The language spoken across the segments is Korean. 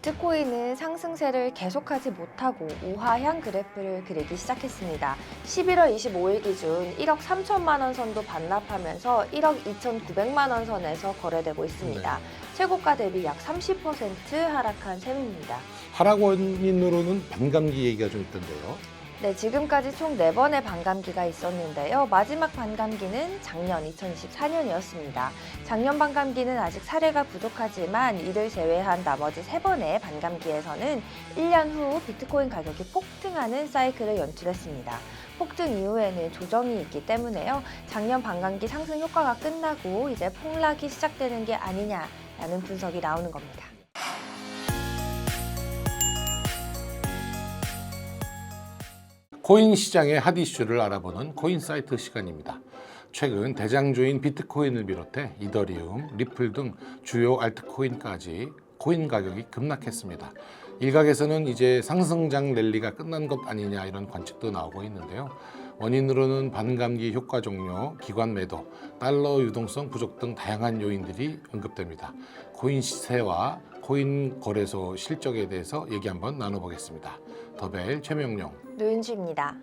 비트코인은 상승세를 계속하지 못하고 우하향 그래프를 그리기 시작했습니다. 11월 25일 기준 1억 3천만 원 선도 반납하면서 1억 2,900만 원 선에서 거래되고 있습니다. 최고가 대비 약 30% 하락한 셈입니다. 하락 원인으로는 반감기 얘기가 좀 있던데요. 네, 지금까지 총 4번의 반감기가 있었는데요. 마지막 반감기는 작년 2024년이었습니다. 작년 반감기는 아직 사례가 부족하지만 이를 제외한 나머지 3번의 반감기에서는 1년 후 비트코인 가격이 폭등하는 사이클을 연출했습니다. 폭등 이후에는 조정이 있기 때문에요. 작년 반감기 상승 효과가 끝나고 이제 폭락이 시작되는 게 아니냐라는 분석이 나오는 겁니다. 코인 시장의 핫 이슈를 알아보는 코인 사이트 시간입니다. 최근 대장주인 비트코인을 비롯해 이더리움, 리플 등 주요 알트코인까지 코인 가격이 급락했습니다. 일각에서는 이제 상승장 랠리가 끝난 것 아니냐 이런 관측도 나오고 있는데요. 원인으로는 반감기 효과 종료, 기관 매도, 달러 유동성 부족 등 다양한 요인들이 언급됩니다. 코인 시세와 코인 거래소 실적에 대해서 얘기 한번 나눠보겠습니다. 더벨 최명용, 노윤주입니다.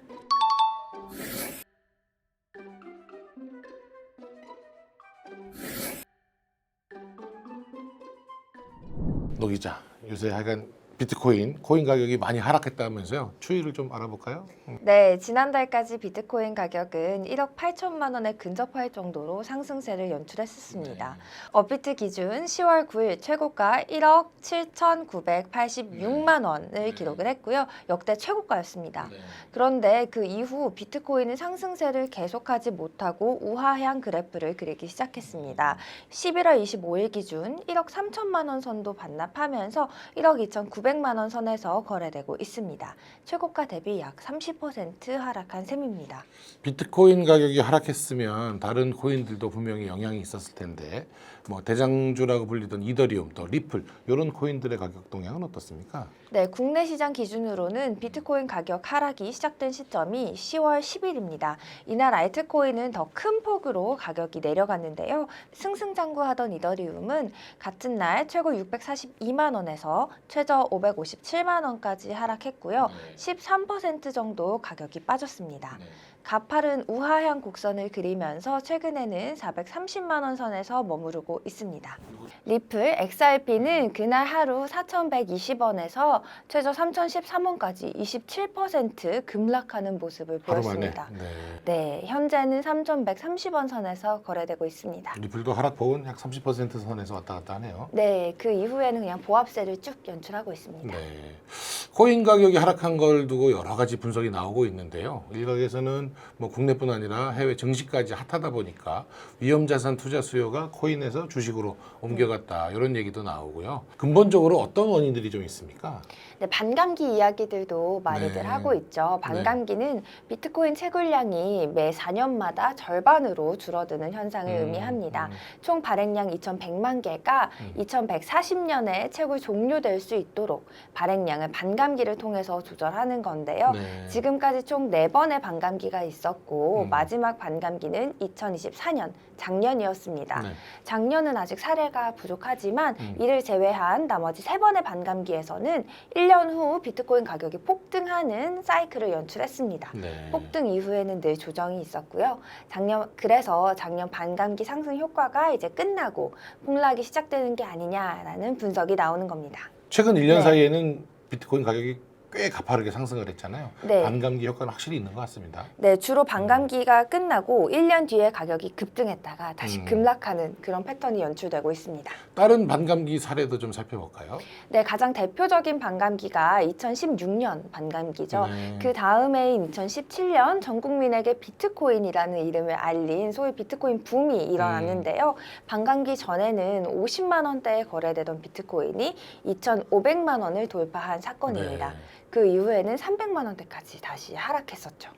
노 기자, 요새 하여간 비트코인, 코인 가격이 많이 하락했다면서요? 추이를 좀 알아볼까요? 네, 지난달까지 비트코인 가격은 1억 8천만 원에 근접할 정도로 상승세를 연출했었습니다. 업비트 기준 10월 9일 최고가 1억 7,986만 원을 기록을 했고요. 역대 최고가였습니다. 그런데 그 이후 비트코인은 상승세를 계속하지 못하고 우하향 그래프를 그리기 시작했습니다. 11월 25일 기준 1억 3천만 원 선도 반납하면서 1억 2,900만 원 선에서 거래되고 있습니다. 최고가 대비 약 30% 하락한 셈입니다. 비트코인 가격이 하락했으면 다른 코인들도 분명히 영향이 있었을 텐데 뭐 대장주라고 불리던 이더리움, 또 리플 이런 코인들의 가격 동향은 어떻습니까? 네, 국내 시장 기준으로는 비트코인 가격 하락이 시작된 시점이 10월 10일입니다. 이날 알트코인은 더 큰 폭으로 가격이 내려갔는데요. 승승장구하던 이더리움은 같은 날 최고 642만 원에서 최저 557만 원까지 하락했고요. 13% 정도 가격이 빠졌습니다. 가파른 우하향 곡선을 그리면서 최근에는 430만 원 선에서 머무르고 있습니다. 리플 XRP는 그날 하루 4,120원에서 최저 3,013원까지 27% 급락하는 모습을 하루 만에. 보였습니다. 네, 현재는 3,130원 선에서 거래되고 있습니다. 리플도 하락폭은 약 30% 선에서 왔다 갔다 하네요. 네, 그 이후에는 그냥 보합세를 쭉 연출하고 있습니다. 네. 코인 가격이 하락한 걸 두고 여러 가지 분석이 나오고 있는데요. 일각에서는 뭐 국내뿐 아니라 해외 증시까지 핫하다 보니까 위험자산 투자 수요가 코인에서 주식으로 옮겨갔다 이런 얘기도 나오고요. 근본적으로 어떤 원인들이 좀 있습니까? 네, 반감기 이야기들도 많이들 네. 하고 있죠. 반감기는 비트코인 채굴량이 매 4년마다 절반으로 줄어드는 현상을 의미합니다. 총 발행량 2,100만 개가 2,140년에 채굴 종료될 수 있도록 발행량을 반감기를 통해서 조절하는 건데요. 지금까지 총 4번의 반감기가 있었고 마지막 반감기는 2024년 작년이었습니다. 작년은 아직 사례가 부족하지만 이를 제외한 나머지 3번의 반감기에서는 1년 후 비트코인 가격이 폭등하는 사이클을 연출했습니다. 폭등 이후에는 늘 조정이 있었고요. 그래서 작년 반감기 상승 효과가 이제 끝나고 폭락이 시작되는 게 아니냐라는 분석이 나오는 겁니다. 최근 1년 사이에는 비트코인 가격이 꽤 가파르게 상승을 했잖아요. 네. 반감기 효과는 확실히 있는 것 같습니다. 네, 주로 반감기가 끝나고 1년 뒤에 가격이 급등했다가 다시 급락하는 그런 패턴이 연출되고 있습니다. 다른 반감기 사례도 좀 살펴볼까요? 네, 가장 대표적인 반감기가 2016년 반감기죠. 그 다음해인 2017년 전 국민에게 비트코인이라는 이름을 알린 소위 비트코인 붐이 일어났는데요. 반감기 전에는 50만 원대에 거래되던 비트코인이 2,500만 원을 돌파한 사건입니다. 그 이후에는 300만 원대까지 다시 하락했었죠.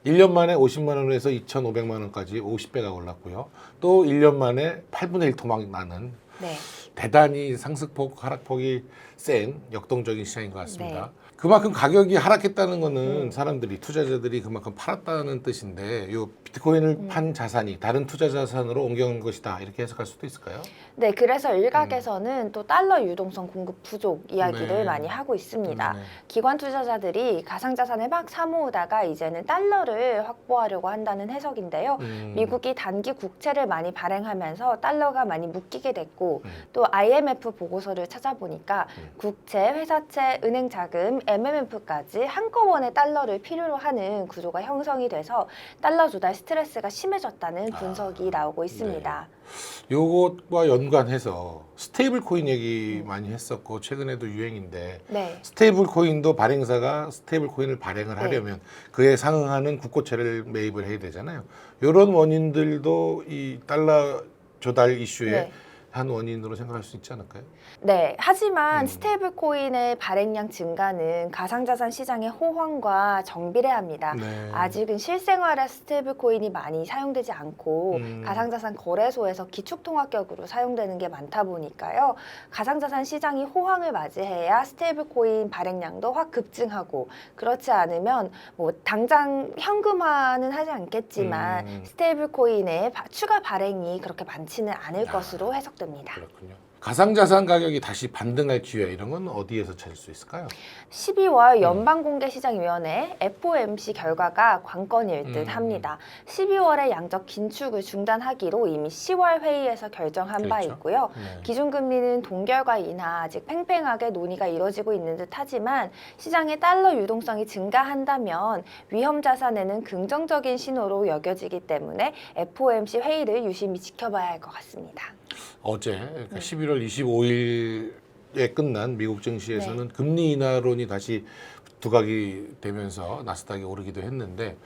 1년 만에 50만 원에서 2,500만 원까지 50배가 올랐고요. 또 1년 만에 8분의 1 토막 나는 네. 대단히 상승폭, 하락폭이 센 역동적인 시장인 것 같습니다. 네. 그만큼 가격이 하락했다는 거는 사람들이, 투자자들이 그만큼 팔았다는 뜻인데, 이 비트코인을 판 자산이 다른 투자 자산으로 옮겨간 것이다, 이렇게 해석할 수도 있을까요? 네, 그래서 일각에서는 또 달러 유동성 공급 부족 이야기를 네. 많이 하고 있습니다. 네. 기관 투자자들이 가상자산을 막 사모으다가 이제는 달러를 확보하려고 한다는 해석인데요. 미국이 단기 국채를 많이 발행하면서 달러가 많이 묶이게 됐고 또 IMF 보고서를 찾아보니까 국채, 회사채, 은행 자금, MMF까지 한꺼번에 달러를 필요로 하는 구조가 형성이 돼서 달러 조달 스트레스가 심해졌다는 분석이 나오고 있습니다. 요것과 연관해서 스테이블 코인 얘기 많이 했었고 최근에도 유행인데, 네. 스테이블 코인도 발행사가 스테이블 코인을 발행을 하려면 그에 상응하는 국고채를 매입을 해야 되잖아요. 이런 원인들도 이 달러 조달 이슈의 네. 한 원인으로 생각할 수 있지 않을까요? 네, 하지만 스테이블 코인의 발행량 증가는 가상자산 시장의 호황과 정비례합니다. 네. 아직은 실생활에 스테이블 코인이 많이 사용되지 않고 가상자산 거래소에서 기축통화격으로 사용되는 게 많다 보니까요. 가상자산 시장이 호황을 맞이해야 스테이블 코인 발행량도 확 급증하고, 그렇지 않으면 뭐 당장 현금화는 하지 않겠지만 스테이블 코인의 추가 발행이 그렇게 많지는 않을 것으로 해석됩니다. 그렇군요. 가상자산 가격이 다시 반등할 기회, 이런 건 어디에서 찾을 수 있을까요? 12월 연방공개시장위원회 FOMC 결과가 관건일 듯 합니다. 12월에 양적 긴축을 중단하기로 이미 10월 회의에서 결정한 바 그렇죠. 있고요. 네. 기준금리는 동결과 인하 아직 팽팽하게 논의가 이뤄지고 있는 듯 하지만 시장의 달러 유동성이 증가한다면 위험 자산에는 긍정적인 신호로 여겨지기 때문에 FOMC 회의를 유심히 지켜봐야 할 것 같습니다. 어제 그러니까 11월 25일에 끝난 미국 증시에서는 금리 인하론이 다시 두각이 되면서 나스닥이 오르기도 했는데,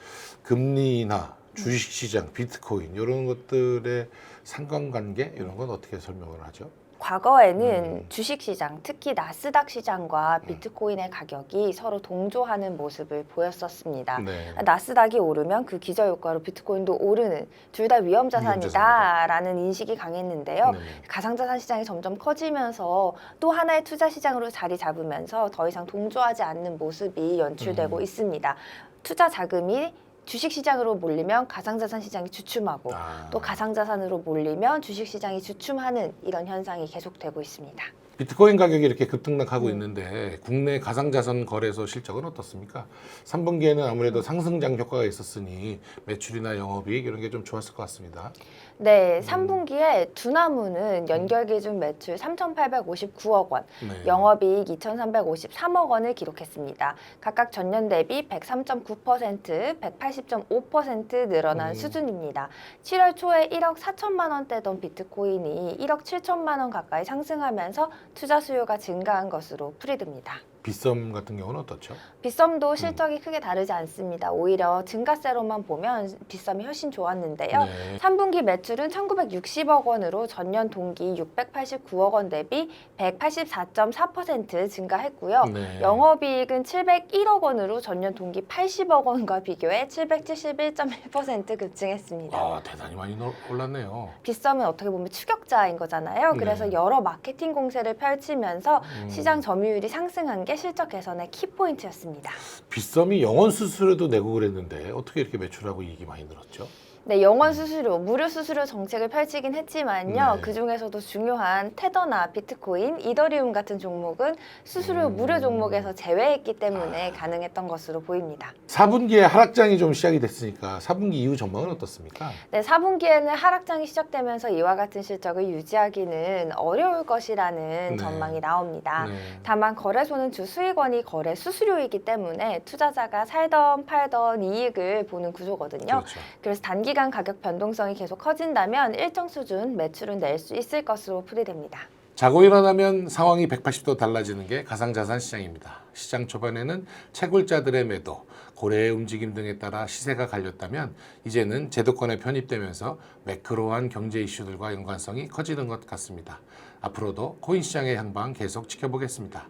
금리 인하, 주식시장, 비트코인 이런 것들의 상관관계, 이런 건 어떻게 설명을 하죠? 과거에는 주식시장, 특히 나스닥 시장과 비트코인의 가격이 서로 동조하는 모습을 보였었습니다. 네. 나스닥이 오르면 그 기저효과로 비트코인도 오르는, 둘 다 위험자산이다라는 인식이 강했는데요. 네네. 가상자산 시장이 점점 커지면서 또 하나의 투자 시장으로 자리 잡으면서 더 이상 동조하지 않는 모습이 연출되고 있습니다. 투자 자금이 주식시장으로 몰리면 가상자산 시장이 주춤하고 또 가상자산으로 몰리면 주식시장이 주춤하는 이런 현상이 계속되고 있습니다. 비트코인 가격이 이렇게 급등락하고 있는데 국내 가상자산 거래소 실적은 어떻습니까? 3분기에는 아무래도 상승장 효과가 있었으니 매출이나 영업이익 이런 게 좀 좋았을 것 같습니다. 네, 3분기에 두나무는 연결 기준 매출 3,859억 원, 네. 영업이익 2,353억 원을 기록했습니다. 각각 전년 대비 103.9%, 180.5% 늘어난 수준입니다. 7월 초에 1억 4천만 원대던 비트코인이 1억 7천만 원 가까이 상승하면서 투자 수요가 증가한 것으로 풀이됩니다. 빗썸 같은 경우는 어떻죠? 빗썸도 실적이 크게 다르지 않습니다. 오히려 증가세로만 보면 빗썸이 훨씬 좋았는데요. 네. 3분기 매출은 1,960억 원으로 전년 동기 689억 원 대비 184.4% 증가했고요. 네. 영업이익은 701억 원으로 전년 동기 80억 원과 비교해 771.1% 급증했습니다. 대단히 많이 올랐네요. 빗썸은 어떻게 보면 추격자인 거잖아요. 네. 그래서 여러 마케팅 공세를 펼치면서 시장 점유율이 상승한 게 실적 개선의 키포인트였습니다. 빗썸이 영원 수수료도 내고 그랬는데 어떻게 이렇게 매출하고 이익이 많이 늘었죠? 네, 영원 수수료, 무료 수수료 정책을 펼치긴 했지만요. 네. 그 중에서도 중요한 테더나 비트코인, 이더리움 같은 종목은 수수료 무료 종목에서 제외했기 때문에 가능했던 것으로 보입니다. 4분기에 하락장이 좀 시작이 됐으니까 4분기 이후 전망은 어떻습니까? 네, 4분기에는 하락장이 시작되면서 이와 같은 실적을 유지하기는 어려울 것이라는 네. 전망이 나옵니다. 네. 다만 거래소는 주 수익원이 거래 수수료이기 때문에 투자자가 살던 팔던 이익을 보는 구조거든요. 그렇죠. 그래서 단기간 가격 변동성이 계속 커진다면 일정 수준 매출은 낼 수 있을 것으로 풀이됩니다. 자고 일어나면 상황이 180도 달라지는 게 가상자산 시장입니다. 시장 초반에는 채굴자들의 매도, 고래의 움직임 등에 따라 시세가 갈렸다면 이제는 제도권에 편입되면서 매크로한 경제 이슈들과 연관성이 커지는 것 같습니다. 앞으로도 코인 시장의 향방 계속 지켜보겠습니다.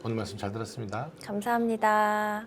오늘 말씀 잘 들었습니다. 감사합니다.